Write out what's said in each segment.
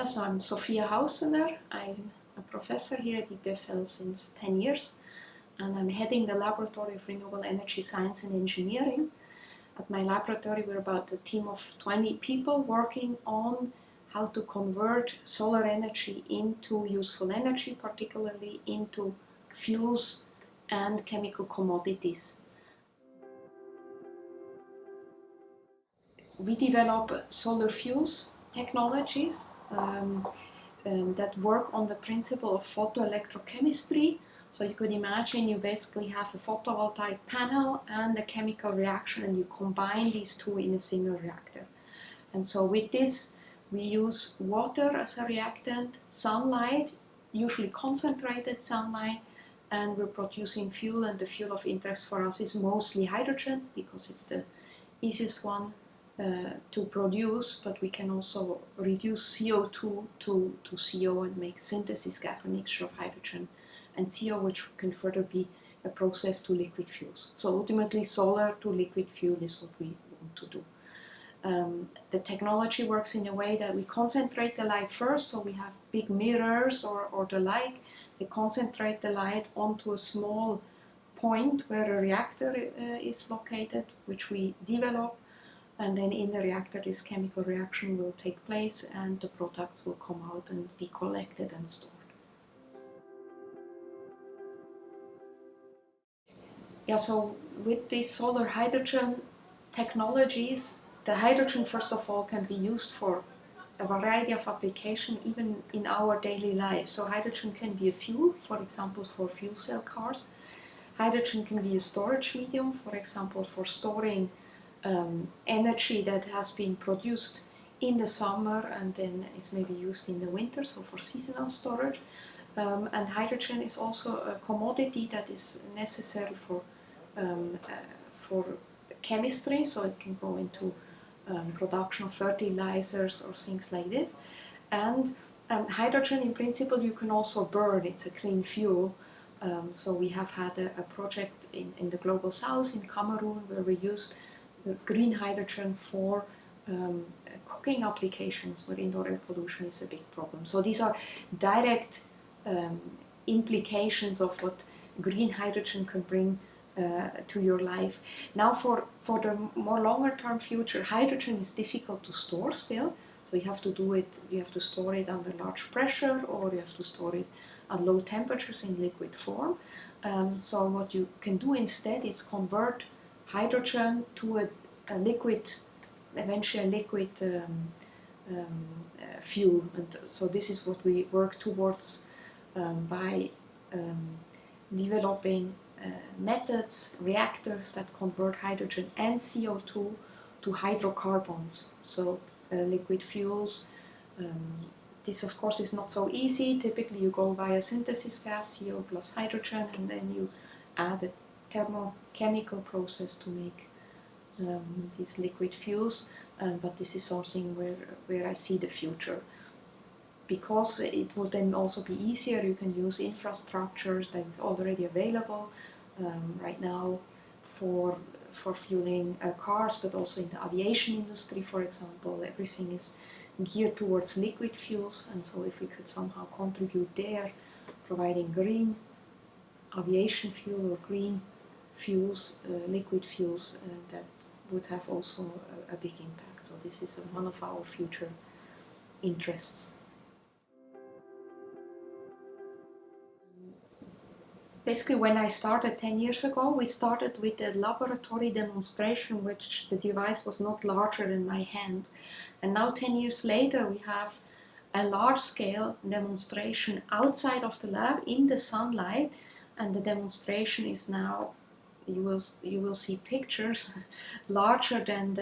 Yes, I'm Sophia Haussener. I'm a professor here at EPFL since 10 years, and I'm heading the Laboratory of Renewable Energy Science and Engineering. At my laboratory, we're about a team of 20 people working on how to convert solar energy into useful energy, particularly into fuels and chemical commodities. We develop solar fuels technologies that work on the principle of photoelectrochemistry. So you could imagine you basically have a photovoltaic panel and a chemical reaction, and you combine these two in a single reactor. And so with this, we use water as a reactant, sunlight, usually concentrated sunlight, and we're producing fuel, and the fuel of interest for us is mostly hydrogen because it's the easiest one to produce, but we can also reduce CO2 to CO and make synthesis gas, a mixture of hydrogen and CO, which can further be a process to liquid fuels. So ultimately, solar to liquid fuel is what we want to do. The technology works in a way that we concentrate the light first, so we have big mirrors or the like. They concentrate the light onto a small point where a reactor is located, which we develop. And then in the reactor, this chemical reaction will take place and the products will come out and be collected and stored. Yeah, so with these solar hydrogen technologies, the hydrogen, first of all, can be used for a variety of applications, even in our daily life. So hydrogen can be a fuel, for example, for fuel cell cars. Hydrogen can be a storage medium, for example, for storing energy that has been produced in the summer and then is maybe used in the winter, so for seasonal storage. And hydrogen is also a commodity that is necessary for chemistry, so it can go into production of fertilizers or things like this. And hydrogen, in principle, you can also burn. It's a clean fuel. So we have had a project in the global south in Cameroon where we used the green hydrogen for cooking applications where indoor air pollution is a big problem. So these are direct implications of what green hydrogen can bring to your life. Now for the more longer term future, hydrogen is difficult to store still. So you have to store it under large pressure, or you have to store it at low temperatures in liquid form. So what you can do instead is convert hydrogen to a liquid, eventually a liquid fuel. And so this is what we work towards by developing methods, reactors that convert hydrogen and CO2 to hydrocarbons, so liquid fuels. This of course is not so easy. Typically you go via synthesis gas, CO plus hydrogen, and then you add a thermochemical process to make these liquid fuels, but this is something where I see the future. Because it would then also be easier, you can use infrastructures that is already available right now for fueling cars, but also in the aviation industry, for example. Everything is geared towards liquid fuels, and so if we could somehow contribute there, providing green aviation fuel or green fuels, liquid fuels, that would have also a big impact. So this is one of our future interests. Basically, when I started 10 years ago, we started with a laboratory demonstration, which the device was not larger than my hand. And now 10 years later, we have a large-scale demonstration outside of the lab in the sunlight, and the demonstration is now, you will see pictures, larger than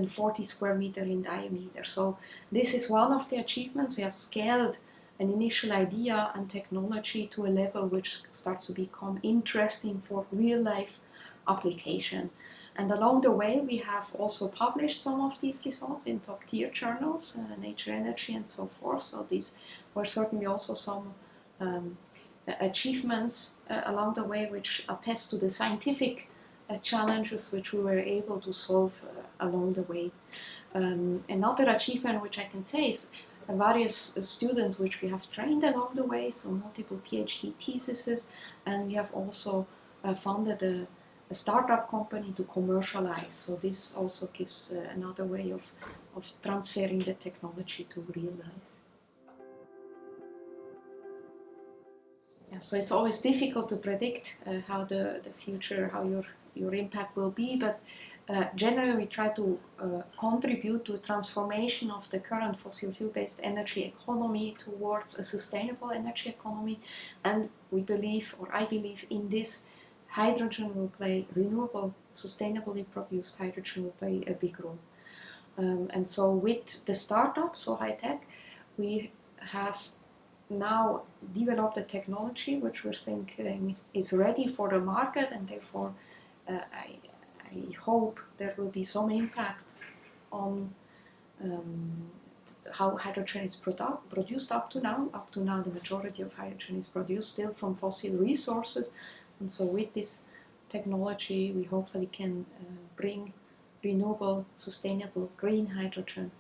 40 square meter in diameter. So this is one of the achievements. We have scaled an initial idea and technology to a level which starts to become interesting for real-life application. And along the way, we have also published some of these results in top-tier journals, Nature Energy and so forth. So these were certainly also some achievements along the way which attest to the scientific challenges which we were able to solve along the way. Another achievement which I can say is various students which we have trained along the way, so multiple PhD theses, and we have also funded a startup company to commercialize. So this also gives another way of transferring the technology to real life. Yeah, so it's always difficult to predict how the future, how your impact will be, but generally we try to contribute to a transformation of the current fossil fuel-based energy economy towards a sustainable energy economy, and we believe, or I believe, in this hydrogen will play, renewable, sustainably produced hydrogen will play a big role. And so with the startup, So High Tech, we have now developed a technology which we're thinking is ready for the market, and therefore I hope there will be some impact on how hydrogen is produced up to now. Up to now, the majority of hydrogen is produced still from fossil resources, and so with this technology, we hopefully can bring renewable, sustainable, green hydrogen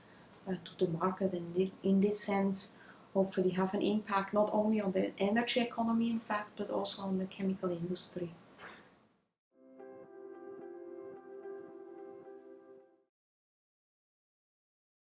to the market, and in this sense, hopefully have an impact not only on the energy economy, in fact, but also on the chemical industry.